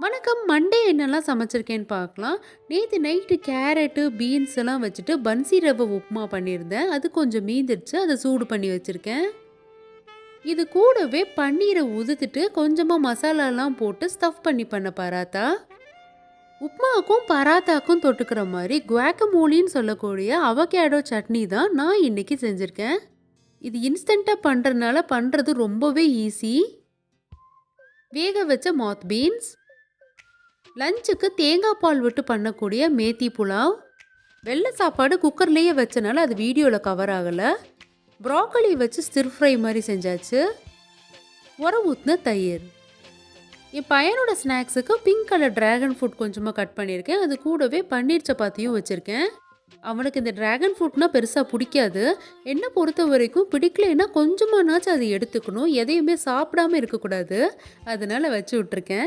வணக்கம். மண்டே என்னெல்லாம் சமைச்சிருக்கேன்னு பார்க்கலாம். நேத்து நைட்டு கேரட்டு, பீன்ஸ் எல்லாம் வச்சுட்டு பன்சி ரவை உப்புமா பண்ணியிருந்தேன். அது கொஞ்சம் மீந்துருச்சு. அத சூடு பண்ணி வச்சிருக்கேன். இது கூடவே பன்னீர உதுத்துட்டு கொஞ்சமா மசாலாலாம் போட்டு ஸ்டஃப் பண்ண பராத்தா. உப்புமாவுக்கும் பராத்தாக்கும் தொட்டுக்கிற மாரி குவாக்கமோலின்னு சொல்லக்கூடிய அவகேடோ சட்னி தான் நான் இன்னைக்கு செஞ்சிருக்கேன். இது இன்ஸ்டன்ட்டா பண்றதுனால பண்றது ரொம்பவே ஈஸி. வேக வச்ச மாத் பீன்ஸ், லஞ்சுக்கு தேங்காய் பால் விட்டு பண்ணக்கூடிய மேத்தி புலாவ், வெள்ளை சாப்பாடு குக்கர்லேயே வச்சனால அது வீடியோவில் கவர் ஆகலை. ப்ராக்கலி வச்சு ஸ்டிர் ஃப்ரை மாதிரி செஞ்சாச்சு. ஊற்றின தயிர். என் பையனோட ஸ்நாக்ஸுக்கு பிங்க் கலர் டிராகன் ஃப்ரூட் கொஞ்சமாக கட் பண்ணியிருக்கேன். அது கூடவே பன்னீர் சப்பாத்தியும் வச்சுருக்கேன். அவனுக்கு இந்த டிராகன் ஃப்ரூட்னா பெருசாக பிடிக்காது. என்னை பொறுத்த வரைக்கும் பிடிக்கலைன்னா கொஞ்சமானாச்சும் அதை எடுத்துக்கணும். எதையுமே சாப்பிடாம இருக்கக்கூடாது. அதனால வச்சு விட்ருக்கேன்.